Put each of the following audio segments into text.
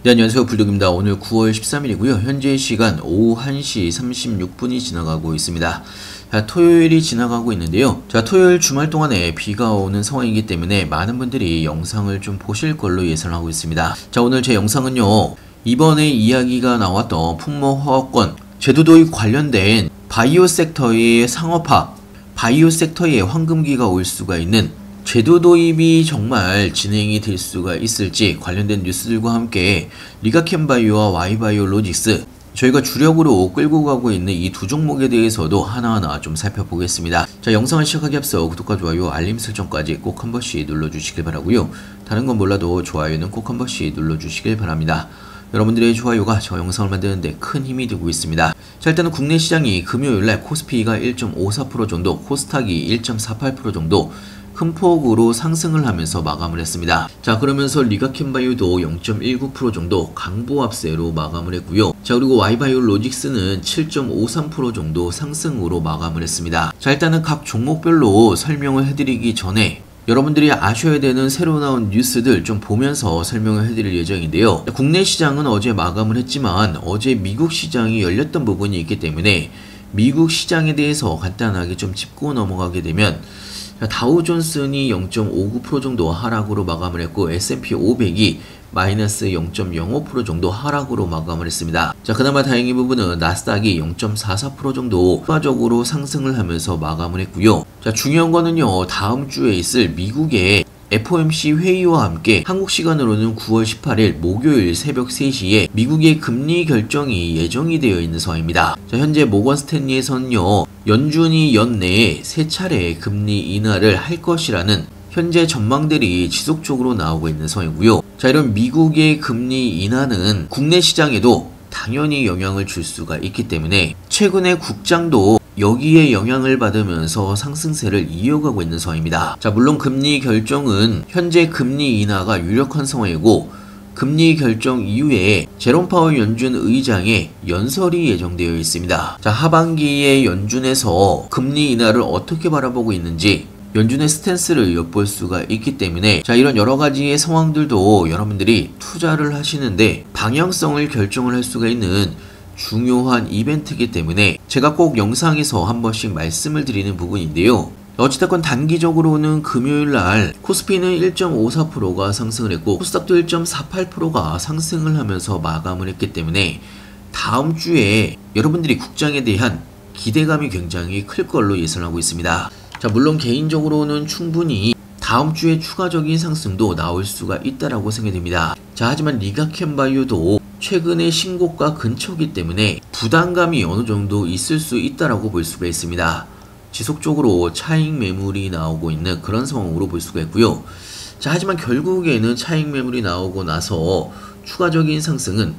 네, 안녕하세요. 불독입니다. 오늘 9월 13일이고요. 현재 시간 오후 1시 36분이 지나가고 있습니다. 자, 토요일이 지나가고 있는데요. 자, 토요일 주말 동안에 비가 오는 상황이기 때문에 많은 분들이 영상을 좀 보실 걸로 예상하고 있습니다. 자, 오늘 제 영상은요. 이번에 이야기가 나왔던 품목허가권, 제도 도입 관련된 바이오 섹터의 상업화, 바이오 섹터에 황금기가 올 수가 있는 제도 도입이 정말 진행이 될 수가 있을지 관련된 뉴스들과 함께 리가캠바이오와 Y바이오로직스, 저희가 주력으로 끌고 가고 있는 이 두 종목에 대해서도 하나하나 좀 살펴보겠습니다. 자, 영상을 시작하기 앞서 구독과 좋아요, 알림 설정까지 꼭 한 번씩 눌러주시길 바라고요. 다른 건 몰라도 좋아요는 꼭 한 번씩 눌러주시길 바랍니다. 여러분들의 좋아요가 저 영상을 만드는데 큰 힘이 되고 있습니다. 자, 일단은 국내 시장이 금요일날 코스피가 1.54% 정도, 코스닥이 1.48% 정도 큰 폭으로 상승을 하면서 마감을 했습니다. 자, 그러면서 리가캠바이오도 0.19% 정도 강보합세로 마감을 했고요. 자, 그리고 Y바이오로직스는 7.53% 정도 상승으로 마감을 했습니다. 자, 일단은 각 종목별로 설명을 해드리기 전에 여러분들이 아셔야 되는 새로 나온 뉴스들 좀 보면서 설명을 해드릴 예정인데요. 국내 시장은 어제 마감을 했지만 어제 미국 시장이 열렸던 부분이 있기 때문에 미국 시장에 대해서 간단하게 좀 짚고 넘어가게 되면 다우존슨이 0.59% 정도 하락으로 마감을 했고 S&P 500이 마이너스 0.05% 정도 하락으로 마감을 했습니다. 자, 그나마 다행인 부분은 나스닥이 0.44% 정도 추가적으로 상승을 하면서 마감을 했고요. 자, 중요한 거는요, 다음 주에 있을 미국의 FOMC 회의와 함께 한국 시간으로는 9월 18일 목요일 새벽 3시에 미국의 금리 결정이 예정이 되어 있는 상황입니다. 자, 현재 모건 스탠리에서는요, 연준이 연내에 3차례 금리 인하를 할 것이라는 현재 전망들이 지속적으로 나오고 있는 상황이고요. 자, 이런 미국의 금리 인하는 국내 시장에도 당연히 영향을 줄 수가 있기 때문에 최근에 국장도 여기에 영향을 받으면서 상승세를 이어가고 있는 상황입니다. 자, 물론 금리 결정은 현재 금리 인하가 유력한 상황이고 금리 결정 이후에 제롬 파월 연준 의장의 연설이 예정되어 있습니다. 자, 하반기에 연준에서 금리 인하를 어떻게 바라보고 있는지 연준의 스탠스를 엿볼 수가 있기 때문에 자, 이런 여러 가지의 상황들도 여러분들이 투자를 하시는데 방향성을 결정을 할 수가 있는 중요한 이벤트이기 때문에 제가 꼭 영상에서 한 번씩 말씀을 드리는 부분인데요. 어찌됐건 단기적으로는 금요일날 코스피는 1.54%가 상승을 했고 코스닥도 1.48%가 상승을 하면서 마감을 했기 때문에 다음 주에 여러분들이 국장에 대한 기대감이 굉장히 클 걸로 예상하고 있습니다. 자, 물론 개인적으로는 충분히 다음 주에 추가적인 상승도 나올 수가 있다라고 생각됩니다. 자, 하지만 리가캠바이오도 최근의 신고가 근처이기 때문에 부담감이 어느 정도 있을 수 있다라고 볼 수가 있습니다. 지속적으로 차익 매물이 나오고 있는 그런 상황으로 볼 수가 있고요. 자, 하지만 결국에는 차익 매물이 나오고 나서 추가적인 상승은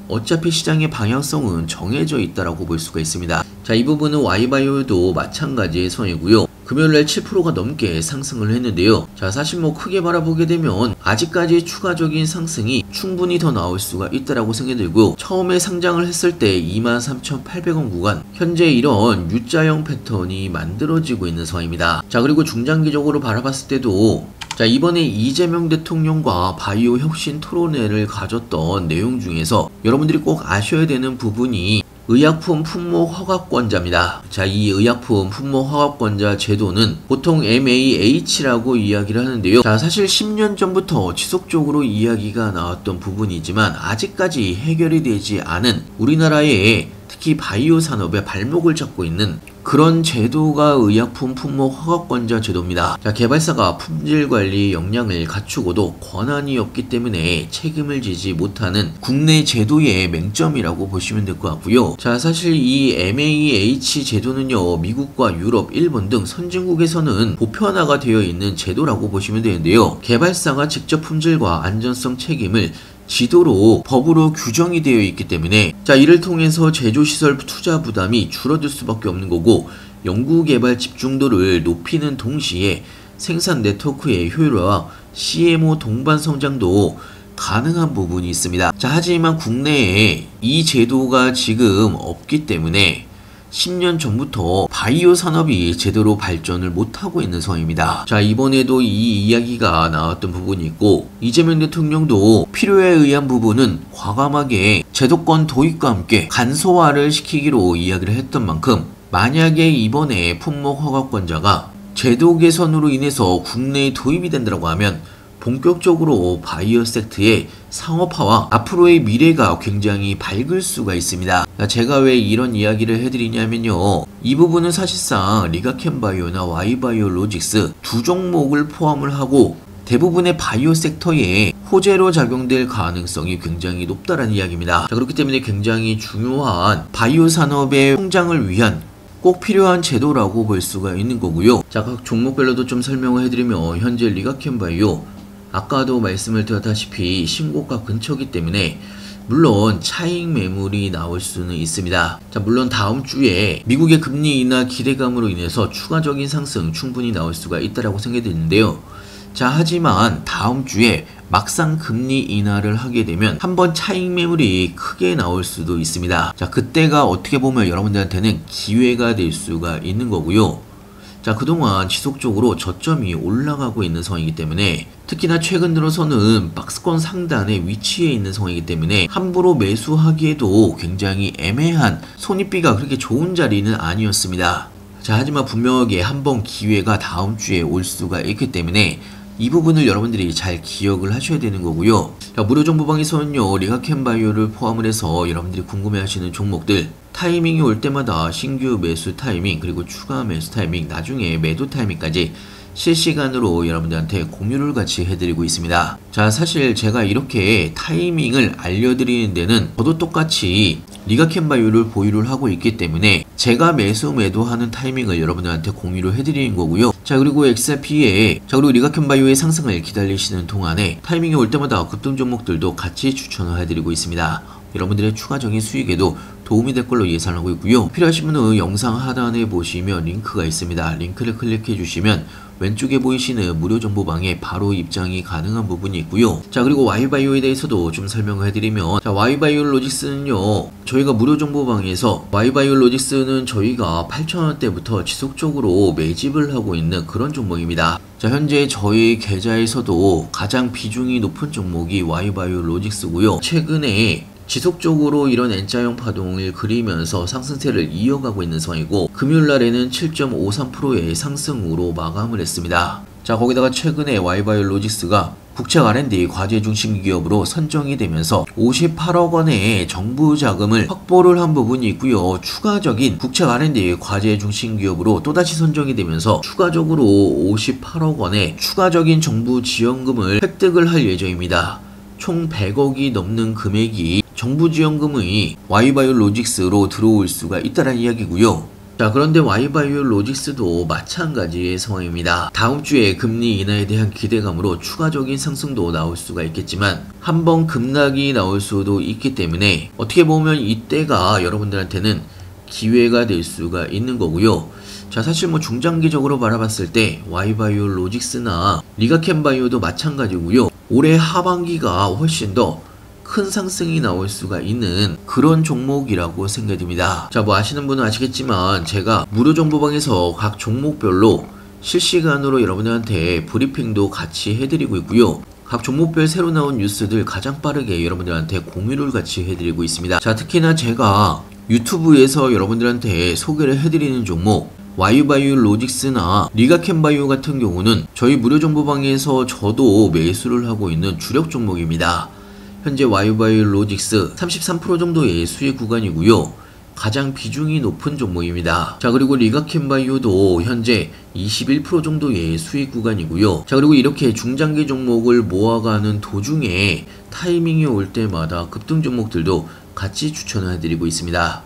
어차피 시장의 방향성은 정해져 있다라고 볼 수가 있습니다. 자, 이 부분은 Y바이오도 마찬가지의 상황이고요. 금요일날 7%가 넘게 상승을 했는데요. 자, 사실 뭐 크게 바라보게 되면 아직까지 추가적인 상승이 충분히 더 나올 수가 있다라고 생각이 들고 처음에 상장을 했을 때 23,800원 구간 현재 이런 U자형 패턴이 만들어지고 있는 상황입니다. 자, 그리고 중장기적으로 바라봤을 때도 자, 이번에 이재명 대통령과 바이오 혁신 토론회를 가졌던 내용 중에서 여러분들이 꼭 아셔야 되는 부분이 의약품 품목 허가권자입니다. 자, 이 의약품 품목 허가권자 제도는 보통 MAH라고 이야기를 하는데요. 자, 사실 10년 전부터 지속적으로 이야기가 나왔던 부분이지만 아직까지 해결이 되지 않은 우리나라의 특히 바이오 산업의 발목을 잡고 있는 그런 제도가 의약품 품목 허가권자 제도입니다. 자, 개발사가 품질 관리 역량을 갖추고도 권한이 없기 때문에 책임을 지지 못하는 국내 제도의 맹점이라고 보시면 될 것 같고요. 자, 사실 이 MAH 제도는요, 미국과 유럽, 일본 등 선진국에서는 보편화가 되어 있는 제도라고 보시면 되는데요. 개발사가 직접 품질과 안전성 책임을 지도로 법으로 규정이 되어 있기 때문에 자, 이를 통해서 제조시설 투자 부담이 줄어들 수밖에 없는 거고 연구개발 집중도를 높이는 동시에 생산 네트워크의 효율화와 CMO 동반 성장도 가능한 부분이 있습니다. 자, 하지만 국내에 이 제도가 지금 없기 때문에 10년 전부터 바이오 산업이 제대로 발전을 못하고 있는 상황입니다. 자, 이번에도 이 이야기가 나왔던 부분이 있고, 이재명 대통령도 필요에 의한 부분은 과감하게 제도권 도입과 함께 간소화를 시키기로 이야기를 했던 만큼, 만약에 이번에 품목 허가권자가 제도 개선으로 인해서 국내에 도입이 된다고 하면 본격적으로 바이오 섹터의 상업화와 앞으로의 미래가 굉장히 밝을 수가 있습니다. 제가 왜 이런 이야기를 해드리냐면요, 이 부분은 사실상 리가켐바이오나 Y바이오로직스 두 종목을 포함을 하고 대부분의 바이오 섹터에 호재로 작용될 가능성이 굉장히 높다는 이야기입니다. 자, 그렇기 때문에 굉장히 중요한 바이오 산업의 성장을 위한 꼭 필요한 제도라고 볼 수가 있는 거고요. 자, 각 종목별로도 좀 설명을 해드리면, 현재 리가켐바이오 아까도 말씀을 드렸다시피 신고가 근처이기 때문에 물론 차익 매물이 나올 수는 있습니다. 자, 물론 다음 주에 미국의 금리 인하 기대감으로 인해서 추가적인 상승 충분히 나올 수가 있다라고 생각이 드는데요. 자, 하지만 다음 주에 막상 금리 인하를 하게 되면 한번 차익 매물이 크게 나올 수도 있습니다. 자, 그때가 어떻게 보면 여러분들한테는 기회가 될 수가 있는 거고요. 자, 그동안 지속적으로 저점이 올라가고 있는 상황이기 때문에, 특히나 최근 들어서는 박스권 상단에 위치해 있는 상황이기 때문에 함부로 매수하기에도 굉장히 애매한, 손익비가 그렇게 좋은 자리는 아니었습니다. 자, 하지만 분명하게 한번 기회가 다음 주에 올 수가 있기 때문에 이 부분을 여러분들이 잘 기억을 하셔야 되는 거고요. 자, 무료정보방에서는요, 리가켐바이오를 포함을 해서 여러분들이 궁금해하시는 종목들, 타이밍이 올 때마다 신규 매수 타이밍, 그리고 추가 매수 타이밍, 나중에 매도 타이밍까지 실시간으로 여러분들한테 공유를 같이 해드리고 있습니다. 자, 사실 제가 이렇게 타이밍을 알려드리는 데는 저도 똑같이 리가켐바이오를 보유를 하고 있기 때문에 제가 매수 매도하는 타이밍을 여러분들한테 공유를 해드리는 거고요. 자, 그리고 XRP에, 그리고 리가켐바이오의 상승을 기다리시는 동안에 타이밍이 올 때마다 급등 종목들도 같이 추천을 해드리고 있습니다. 여러분들의 추가적인 수익에도 도움이 될 걸로 예상하고 있고요. 필요하신 분은 영상 하단에 보시면 링크가 있습니다. 링크를 클릭해 주시면 왼쪽에 보이시는 무료 정보방에 바로 입장이 가능한 부분이 있고요. 자, 그리고 Y바이오에 대해서도 좀 설명을 해드리면, 자, Y바이오로직스는요, 저희가 무료 정보방에서 Y바이오로직스는 저희가 8,000원대부터 지속적으로 매집을 하고 있는 그런 종목입니다. 자, 현재 저희 계좌에서도 가장 비중이 높은 종목이 Y바이오로직스고요. 최근에 지속적으로 이런 N자형 파동을 그리면서 상승세를 이어가고 있는 상황이고, 금요일날에는 7.53%의 상승으로 마감을 했습니다. 자, 거기다가 최근에 Y바이오로직스가 국책 R&D 과제 중심 기업으로 선정이 되면서 58억 원의 정부 자금을 확보를 한 부분이 있고요. 추가적인 국책 R&D 과제 중심 기업으로 또다시 선정이 되면서 추가적으로 58억 원의 추가적인 정부 지원금을 획득을 할 예정입니다. 총 100억이 넘는 금액이 정부 지원금이 Y바이오로직스로 들어올 수가 있다는 이야기고요. 자, 그런데 Y바이오로직스도 마찬가지의 상황입니다. 다음 주에 금리 인하에 대한 기대감으로 추가적인 상승도 나올 수가 있겠지만 한번 급락이 나올 수도 있기 때문에 어떻게 보면 이때가 여러분들한테는 기회가 될 수가 있는 거고요. 자, 사실 중장기적으로 바라봤을 때 Y바이오로직스나 리가켐바이오도 마찬가지고요. 올해 하반기가 훨씬 더 큰 상승이 나올 수가 있는 그런 종목이라고 생각됩니다. 자, 아시는 분은 아시겠지만 제가 무료 정보방에서 각 종목별로 실시간으로 여러분들한테 브리핑도 같이 해드리고 있고요. 각 종목별 새로 나온 뉴스들 가장 빠르게 여러분들한테 공유를 같이 해드리고 있습니다. 자, 특히나 제가 유튜브에서 여러분들한테 소개를 해드리는 종목, Y바이오로직스나 리가켐바이오 같은 경우는 저희 무료 정보방에서 저도 매수를 하고 있는 주력 종목입니다. 현재 Y바이오로직스 33% 정도의 수익 구간이고요. 가장 비중이 높은 종목입니다. 자, 그리고 리가켐바이오도 현재 21% 정도의 수익 구간이고요. 자, 그리고 이렇게 중장기 종목을 모아가는 도중에 타이밍이 올 때마다 급등 종목들도 같이 추천을 해드리고 있습니다.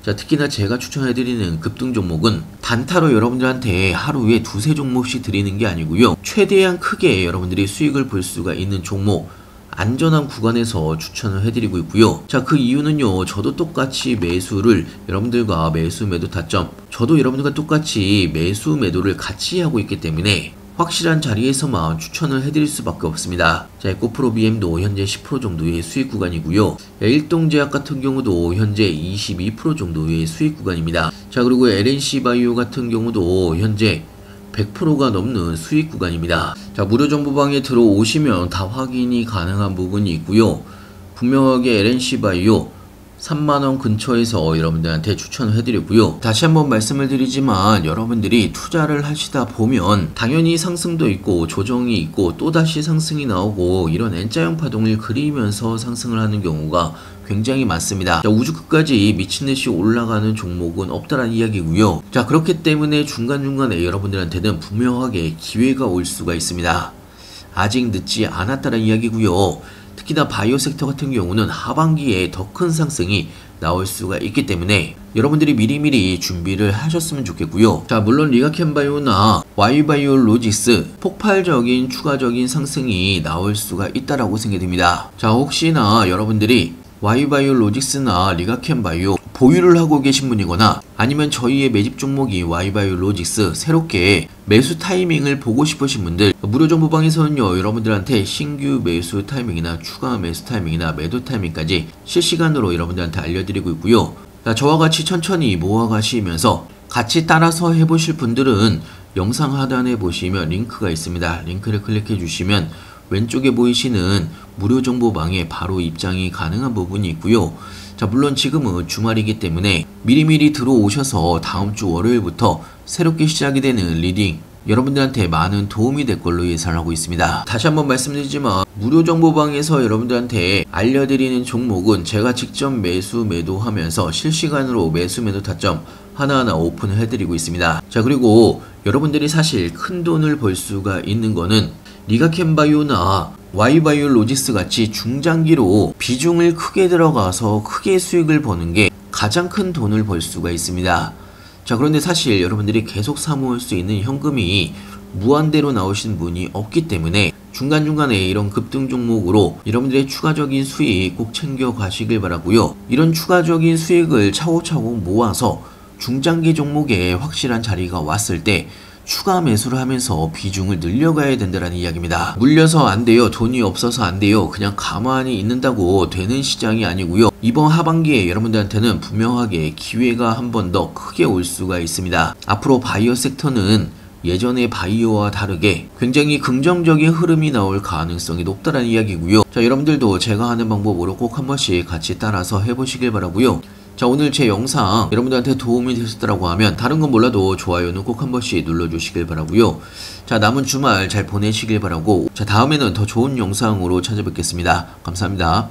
자, 특히나 제가 추천해드리는 급등 종목은 단타로 여러분들한테 하루에 두세 종목씩 드리는 게 아니고요. 최대한 크게 여러분들이 수익을 볼 수가 있는 종목, 안전한 구간에서 추천을 해드리고 있고요. 자, 그 이유는요, 저도 똑같이 매수를 여러분들과 매수 매도 타점, 저도 여러분들과 똑같이 매수 매도를 같이 하고 있기 때문에 확실한 자리에서만 추천을 해드릴 수밖에 없습니다. 자, 에코프로 BM도 현재 10% 정도의 수익 구간이고요. 일동제약 같은 경우도 현재 22% 정도의 수익 구간입니다. 자, 그리고 LNC바이오 같은 경우도 현재 100%가 넘는 수익 구간입니다. 자, 무료 정보방에 들어오시면 다 확인이 가능한 부분이 있고요. 분명하게 LNC바이오 3만원 근처에서 여러분들한테 추천을 해드리고요. 다시 한번 말씀을 드리지만 여러분들이 투자를 하시다 보면 당연히 상승도 있고 조정이 있고 또다시 상승이 나오고 이런 N자형 파동을 그리면서 상승을 하는 경우가 굉장히 많습니다. 자, 우주 끝까지 미친듯이 올라가는 종목은 없다라는 이야기고요. 자, 그렇기 때문에 중간중간에 여러분들한테는 분명하게 기회가 올 수가 있습니다. 아직 늦지 않았다는 이야기고요. 특히나 바이오 섹터 같은 경우는 하반기에 더 큰 상승이 나올 수가 있기 때문에 여러분들이 미리미리 준비를 하셨으면 좋겠고요. 자, 물론 리가캠바이오나 Y바이오로직스 폭발적인 추가적인 상승이 나올 수가 있다라고 생각됩니다. 자, 혹시나 여러분들이 Y바이오로직스나 리가캠바이오 보유를 하고 계신 분이거나 아니면 저희의 매집 종목이 Y바이오로직스 새롭게 매수 타이밍을 보고 싶으신 분들 무료 정보방에서는요 여러분들한테 신규 매수 타이밍이나 추가 매수 타이밍이나 매도 타이밍까지 실시간으로 여러분들한테 알려드리고 있고요. 자, 저와 같이 천천히 모아가시면서 같이 따라서 해보실 분들은 영상 하단에 보시면 링크가 있습니다. 링크를 클릭해 주시면 왼쪽에 보이시는 무료 정보방에 바로 입장이 가능한 부분이 있고요. 자, 물론 지금은 주말이기 때문에 미리미리 들어오셔서 다음주 월요일부터 새롭게 시작이 되는 리딩 여러분들한테 많은 도움이 될 걸로 예상하고 있습니다. 다시 한번 말씀드리지만 무료 정보방에서 여러분들한테 알려드리는 종목은 제가 직접 매수 매도하면서 실시간으로 매수 매도 타점 하나하나 오픈을 해드리고 있습니다. 자, 그리고 여러분들이 사실 큰 돈을 벌 수가 있는 거는 리가캠바이오나 Y바이오로직스 같이 중장기로 비중을 크게 들어가서 크게 수익을 버는 게 가장 큰 돈을 벌 수가 있습니다. 자, 그런데 사실 여러분들이 계속 사모을 수 있는 현금이 무한대로 나오시는 분이 없기 때문에 중간중간에 이런 급등 종목으로 여러분들의 추가적인 수익 꼭 챙겨 가시길 바라고요. 이런 추가적인 수익을 차곡차곡 모아서 중장기 종목에 확실한 자리가 왔을 때 추가 매수를 하면서 비중을 늘려가야 된다는 이야기입니다. 물려서 안 돼요. 돈이 없어서 안 돼요. 그냥 가만히 있는다고 되는 시장이 아니고요. 이번 하반기에 여러분들한테는 분명하게 기회가 한 번 더 크게 올 수가 있습니다. 앞으로 바이오 섹터는 예전의 바이오와 다르게 굉장히 긍정적인 흐름이 나올 가능성이 높다는 이야기고요. 자, 여러분들도 제가 하는 방법으로 꼭 한 번씩 같이 따라서 해보시길 바라고요. 자, 오늘 제 영상 여러분들한테 도움이 되셨다고 하면 다른 건 몰라도 좋아요는 꼭 한 번씩 눌러주시길 바라고요. 자, 남은 주말 잘 보내시길 바라고 자, 다음에는 더 좋은 영상으로 찾아뵙겠습니다. 감사합니다.